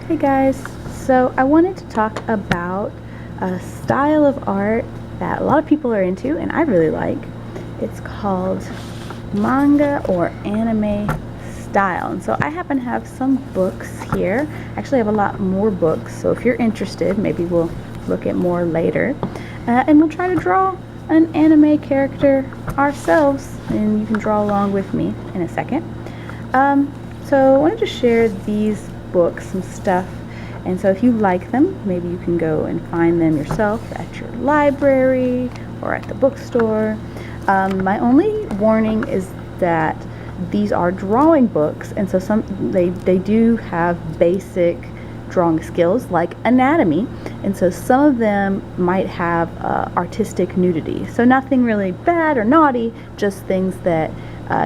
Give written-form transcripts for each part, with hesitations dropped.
Hey guys, so I wanted to talk about a style of art that a lot of people are into and I really like. It's called manga or anime style. And so I happen to have some books here. Actually, I have a lot more books, so if you're interested, maybe we'll look at more later. And we'll try to draw an anime character ourselves, and you can draw along with me in a second. So I wanted to share these books, some stuff, and so if you like them, maybe you can go and find them yourself at your library or at the bookstore. My only warning is that these are drawing books, and so they do have basic drawing skills like anatomy, and so some of them might have artistic nudity. So nothing really bad or naughty, just things that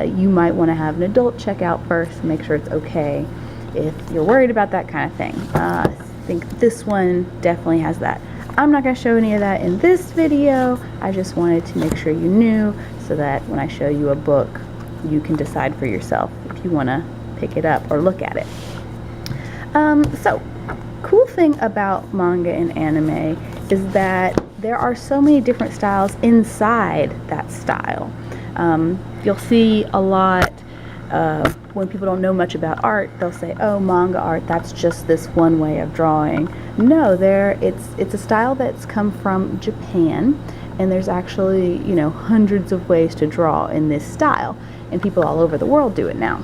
you might want to have an adult check out first, make sure it's okay if you're worried about that kind of thing. I think this one definitely has that. I'm not going to show any of that in this video. I just wanted to make sure you knew so that when I show you a book, you can decide for yourself if you want to pick it up or look at it. So, cool thing about manga and anime is that there are so many different styles inside that style. You'll see a lot when people don't know much about art, they'll say, oh, manga art, that's just this one way of drawing. No, it's a style that's come from Japan, and there's actually, hundreds of ways to draw in this style, and people all over the world do it now.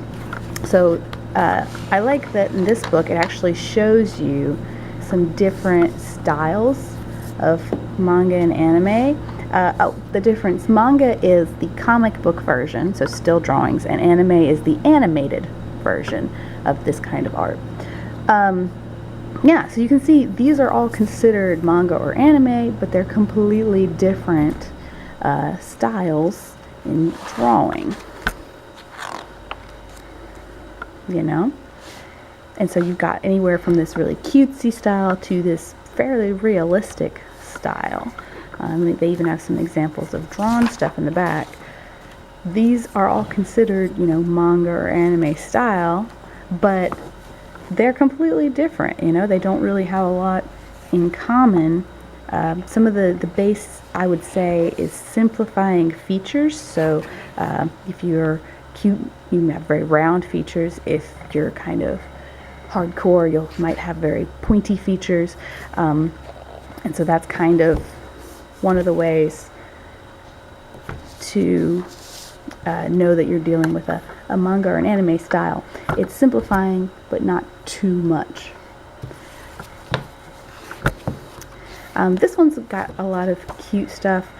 So I like that in this book it actually shows you some different styles of manga and anime. The difference, manga is the comic book version, so still drawings, and anime is the animated version of this kind of art. Yeah, so you can see these are all considered manga or anime, but they're completely different styles in drawing. And so you've got anywhere from this really cutesy style to this fairly realistic style. They even have some examples of drawn stuff in the back. These are all considered, manga or anime style, but they're completely different. They don't really have a lot in common. Some of the base, I would say, is simplifying features. So if you're cute, you have very round features. If you're kind of hardcore, you might have very pointy features. And so that's kind of one of the ways to know that you're dealing with a manga or an anime style. It's simplifying, but not too much. This one's got a lot of cute stuff.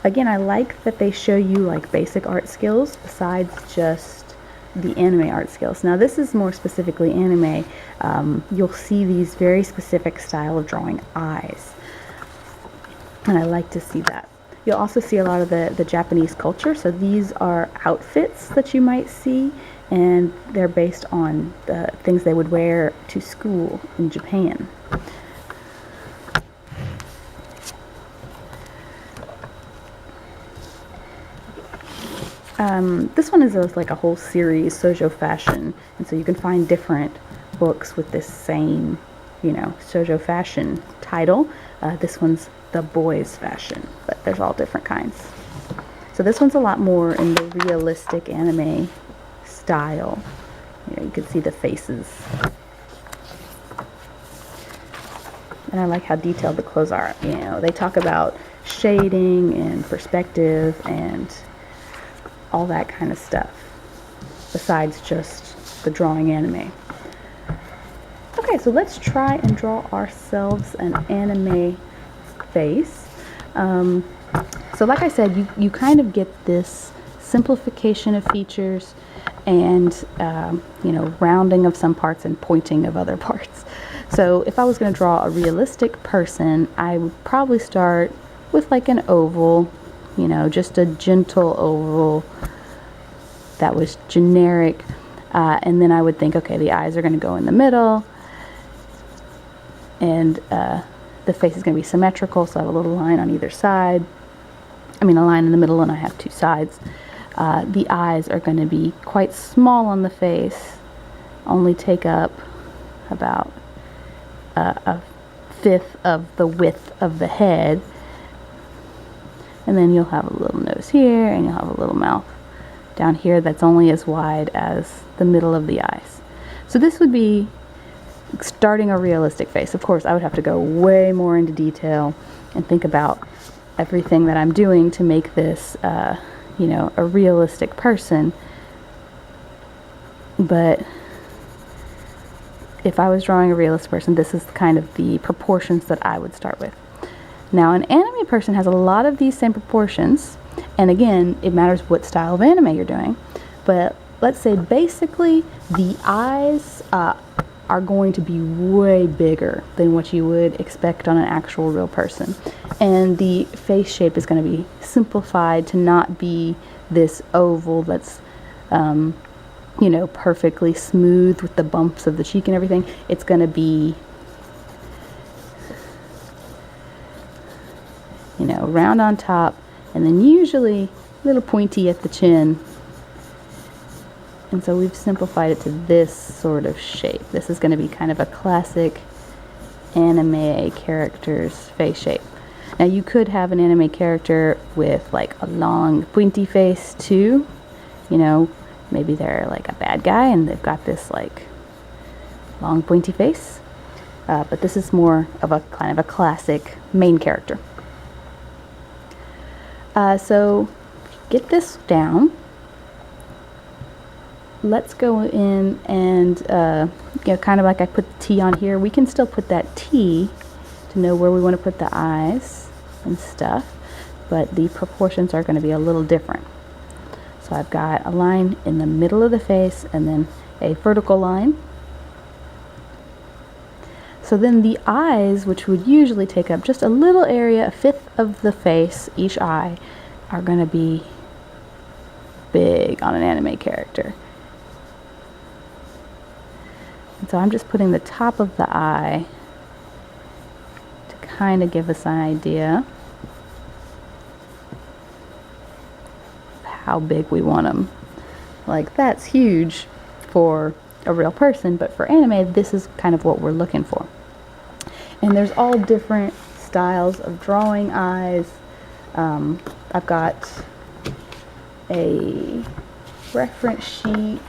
Again, I like that they show you like basic art skills besides just the anime art skills. Now this is more specifically anime. You'll see these very specific style of drawing eyes, and I like to see that. You'll also see a lot of the Japanese culture. So these are outfits that you might see, and they're based on the things they would wear to school in Japan. This one is like a whole series, Shoujo Fashion, and so you can find different books with this same, Shoujo Fashion title. This one's the boys' fashion, but there's all different kinds. So this one's a lot more in the realistic anime style. You can see the faces. And I like how detailed the clothes are. They talk about shading and perspective and all that kind of stuff, besides just the drawing anime. Okay, so let's try and draw ourselves an anime face. So like I said, you kind of get this simplification of features and rounding of some parts and pointing of other parts. So if I was going to draw a realistic person, I would probably start with like an oval, just a gentle oval that was generic, and then I would think, okay, the eyes are going to go in the middle, and the face is going to be symmetrical, so I have a little line on either side. A line in the middle, and I have two sides. The eyes are going to be quite small on the face, only take up about a fifth of the width of the head. And then you'll have a little nose here, and you'll have a little mouth down here that's only as wide as the middle of the eyes. So this would be starting a realistic face. Of course, I would have to go way more into detail and think about everything that I'm doing to make this, you know, a realistic person. But if I was drawing a realistic person, this is kind of the proportions that I would start with. Now, an anime person has a lot of these same proportions, and again, it matters what style of anime you're doing. But let's say basically the eyes are going to be way bigger than what you would expect on an actual real person. And the face shape is going to be simplified to not be this oval that's, you know, perfectly smooth with the bumps of the cheek and everything. It's going to be, you know, round on top, and then usually a little pointy at the chin. And so we've simplified it to this sort of shape. This is going to be kind of a classic anime character's face shape. Now you could have an anime character with like a long pointy face too. You know, maybe they're like a bad guy and they've got this like long pointy face. But this is more of a kind of a classic main character. So get this down. Let's go in and, you know, kind of like I put the T on here, we can still put that T to know where we want to put the eyes and stuff, but the proportions are going to be a little different. So I've got a line in the middle of the face and then a vertical line. So then the eyes, which would usually take up just a little area, a fifth of the face, each eye, are going to be big on an anime character. And so I'm just putting the top of the eye to kind of give us an idea of how big we want them. Like, that's huge for a real person, but for anime, this is kind of what we're looking for. And there's all different styles of drawing eyes. I've got a reference sheet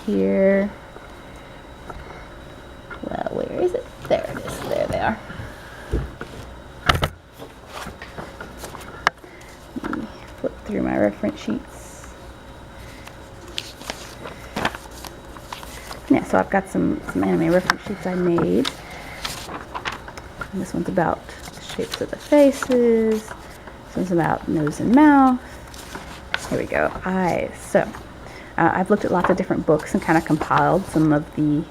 here. Well, where is it? There it is. There they are. Let me flip through my reference sheets. Yeah, so I've got some anime reference sheets I made. And this one's about the shapes of the faces. This one's about nose and mouth. Here we go, eyes. So I've looked at lots of different books and kind of compiled some of the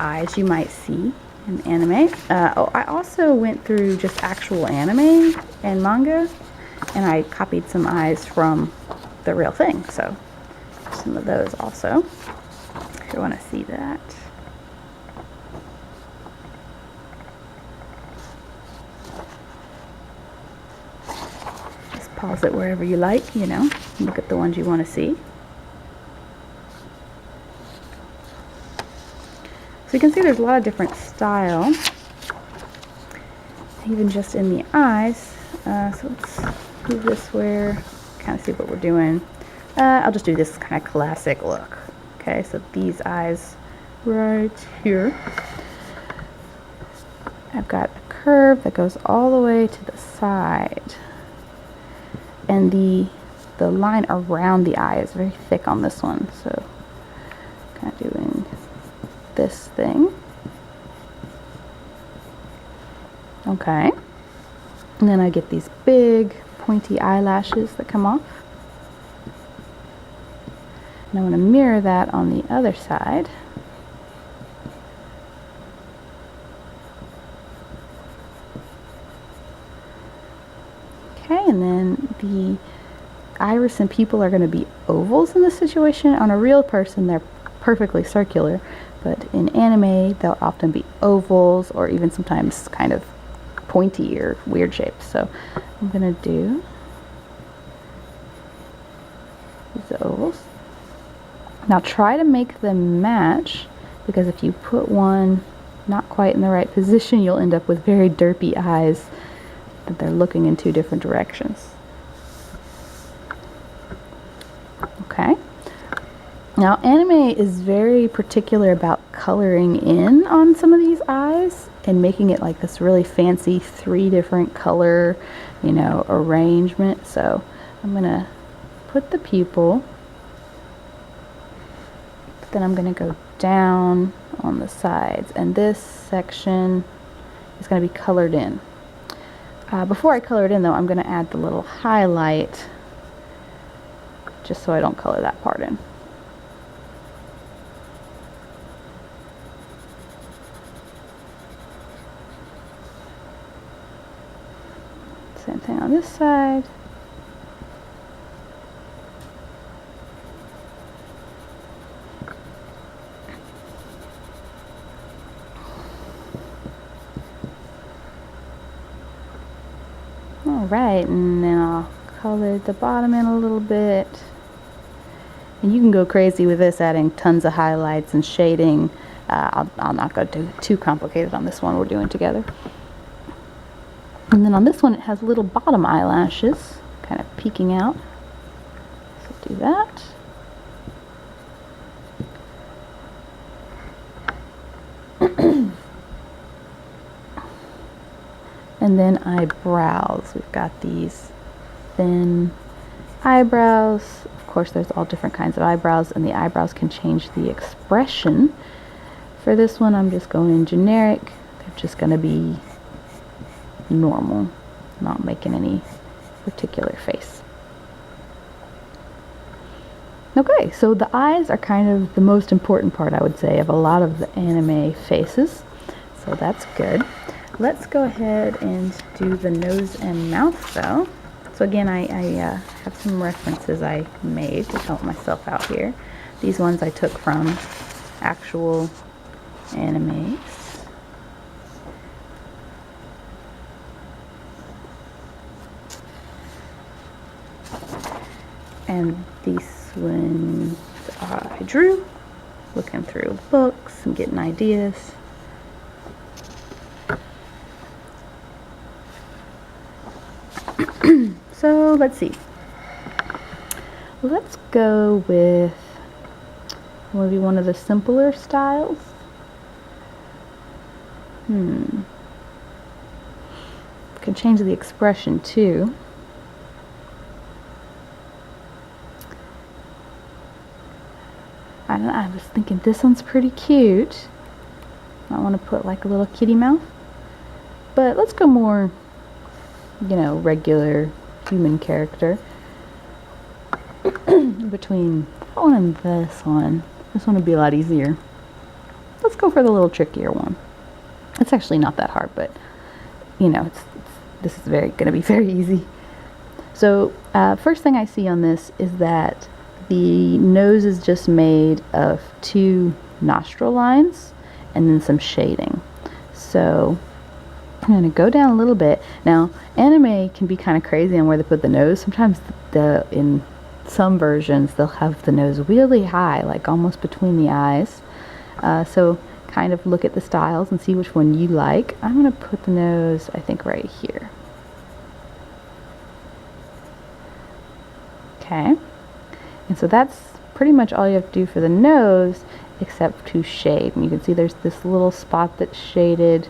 eyes you might see in anime. I also went through just actual anime and manga, and I copied some eyes from the real thing. So some of those also, if you want to see that. Just pause it wherever you like, you know, look at the ones you want to see. So you can see there's a lot of different style, even just in the eyes. So let's move this where, kind of see what we're doing. I'll just do this kind of classic look. Okay, so these eyes right here. I've got a curve that goes all the way to the side. And the line around the eye is very thick on this one. So kind of doing this thing. Okay. And then I get these big pointy eyelashes that come off. And I want to mirror that on the other side. Okay, and then the iris and pupil are going to be ovals in this situation. On a real person, they're perfectly circular. But in anime, they'll often be ovals or even sometimes kind of pointy or weird shapes. So I'm going to do these ovals. Now try to make them match, because if you put one not quite in the right position, you'll end up with very derpy eyes that they're looking in two different directions. Okay. Now, anime is very particular about coloring in on some of these eyes and making it like this really fancy 3 different color, arrangement. So I'm gonna put the pupil, but then I'm gonna go down on the sides, and this section is gonna be colored in. Before I color it in though, I'm gonna add the little highlight just so I don't color that part in. Same thing on this side. Alright, and then I'll color the bottom in a little bit. And you can go crazy with this, adding tons of highlights and shading. I'll not go too complicated on this one we're doing together. And then on this one, it has little bottom eyelashes kind of peeking out. So do that. And then eyebrows. We've got these thin eyebrows. Of course, there's all different kinds of eyebrows, and the eyebrows can change the expression. For this one, I'm just going generic. They're just going to be normal, not making any particular face. Okay, so the eyes are kind of the most important part, I would say, of a lot of the anime faces. So that's good. Let's go ahead and do the nose and mouth though. So again, I have some references I made to help myself out here. These ones I took from actual animes. And these ones I drew, looking through books and getting ideas. So let's see. Let's go with maybe one of the simpler styles. Can change the expression too. I was thinking this one's pretty cute. I want to put like a little kitty mouth. But let's go more, regular human character. Between that one and this one would be a lot easier. Let's go for the little trickier one. It's actually not that hard, but this is going to be very easy. So first thing I see on this is that the nose is just made of 2 nostril lines and then some shading. So I'm going to go down a little bit. Now, anime can be kind of crazy on where they put the nose. Sometimes in some versions they'll have the nose really high, like almost between the eyes. So kind of look at the styles and see which one you like. I'm going to put the nose, I think, right here. Okay. And so that's pretty much all you have to do for the nose, except to shade. And you can see there's this little spot that's shaded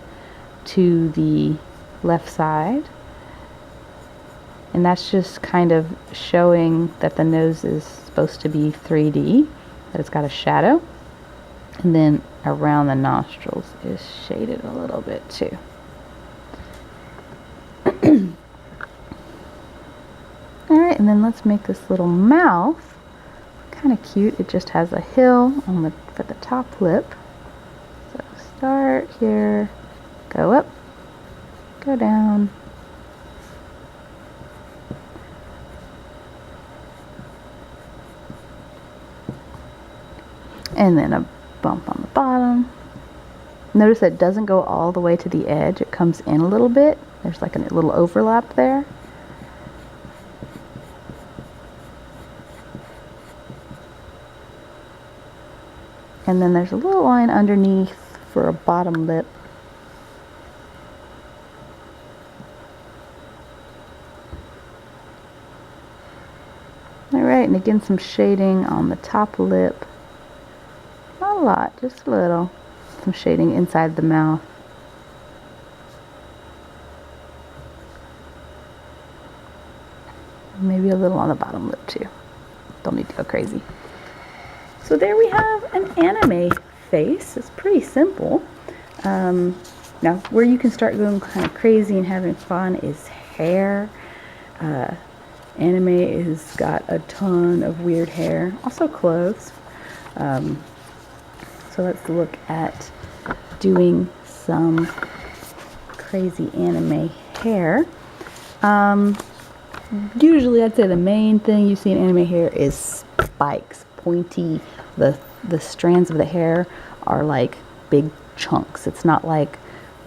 to the left side. And that's just kind of showing that the nose is supposed to be 3D, that it's got a shadow. And then around the nostrils is shaded a little bit too. Alright, and then let's make this little mouth kind of cute. It just has a hill for the top lip. So start here, go up, go down, and then a bump on the bottom. Notice that it doesn't go all the way to the edge. It comes in a little bit. There's like a little overlap there. And then there's a little line underneath for a bottom lip. Alright, and again some shading on the top lip. Not a lot, just a little. Some shading inside the mouth. Maybe a little on the bottom lip too. Don't need to go crazy. So there we have an anime face. It's pretty simple. Now, where you can start going kind of crazy and having fun is hair. Anime has got a ton of weird hair. Also clothes. So let's look at doing some crazy anime hair. Usually I'd say the main thing you see in anime hair is spikes, pointy. The strands of the hair are like big chunks. It's not like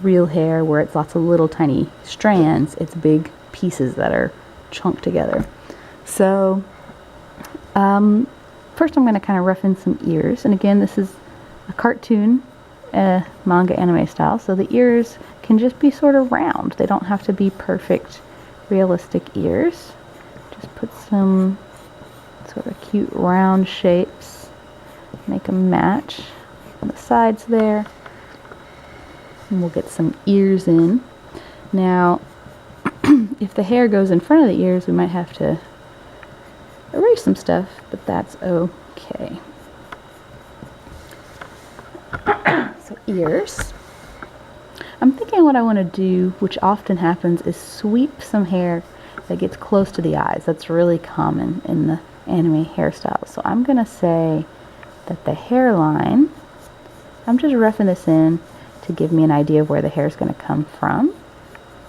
real hair where it's lots of little tiny strands. It's big pieces that are chunked together. So first I'm going to kind of rough in some ears. And again, this is a cartoon manga anime style. So the ears can just be sort of round. They don't have to be perfect realistic ears. Just put some sort of cute round shapes, make them match on the sides there, and we'll get some ears in. Now if the hair goes in front of the ears, we might have to erase some stuff, but that's okay. So ears. I'm thinking what I want to do, which often happens, is sweep some hair that gets close to the eyes. That's really common in the anime hairstyles. So I'm going to say that the hairline, I'm just roughing this in to give me an idea of where the hair is going to come from.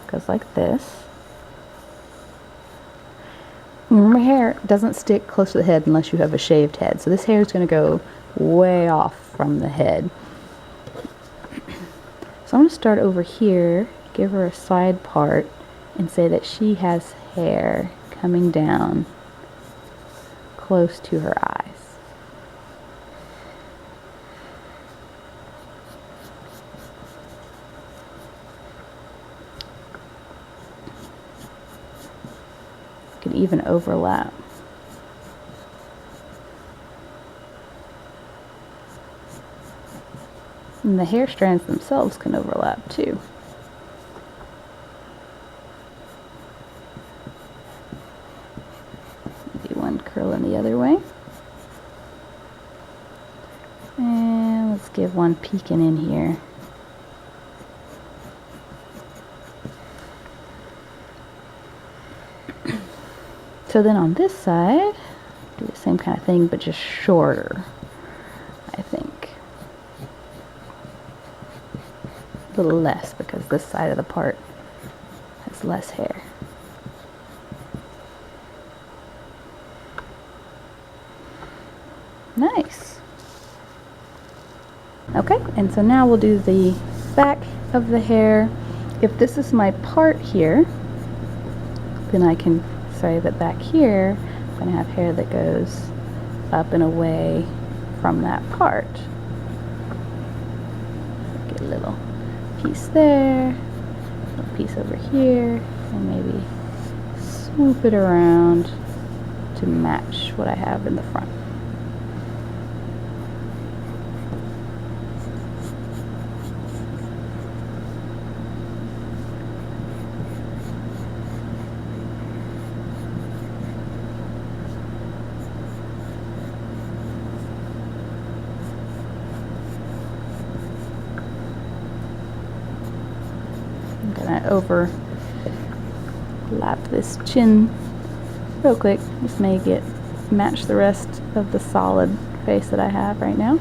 Goes like this. Remember, hair doesn't stick close to the head unless you have a shaved head. So this hair is going to go way off from the head. So I'm going to start over here, give her a side part, and say that she has hair coming down close to her eyes. Could even overlap. And the hair strands themselves can overlap too. Do one curl in the other way. And let's give one peeking in here. So then on this side, do the same kind of thing, but just shorter, I think. A little less, because this side of the part has less hair. Nice. Okay, and so now we'll do the back of the hair. If this is my part here, then I can say that back here I'm going to have hair that goes up and away from that part. Get a little piece there, a little piece over here, and maybe swoop it around to match what I have in the front. I'm gonna overlap this chin real quick. Just make it match the rest of the solid face that I have right now.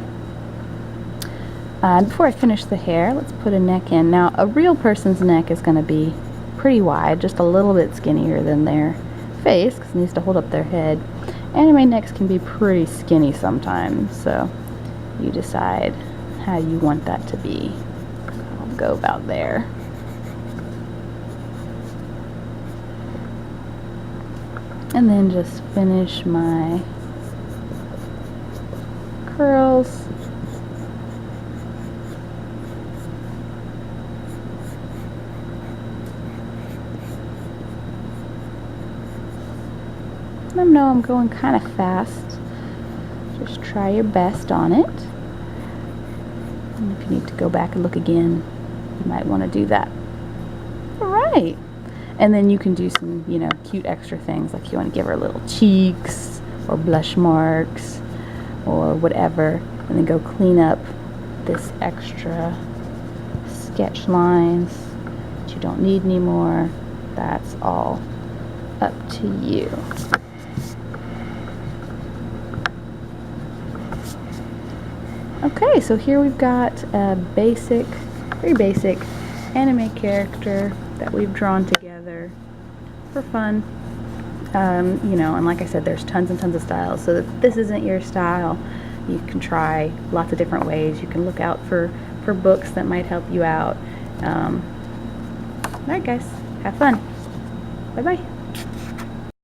Before I finish the hair, let's put a neck in. Now, a real person's neck is going to be pretty wide, just a little bit skinnier than their face, because it needs to hold up their head. Anime necks can be pretty skinny sometimes, so you decide how you want that to be. I'll go about there. And then just finish my curls. them know I'm going kind of fast. Just try your best on it. And if you need to go back and look again, you might want to do that. Alright. And then you can do some, you know, cute extra things, like you want to give her little cheeks or blush marks or whatever, and then go clean up this extra sketch lines that you don't need anymore. That's all up to you. Okay, so here we've got a basic, very basic anime character that we've drawn together for fun. You know, and like I said, there's tons and tons of styles, so if this isn't your style, you can try lots of different ways. You can look out for books that might help you out. Alright guys, have fun. Bye bye.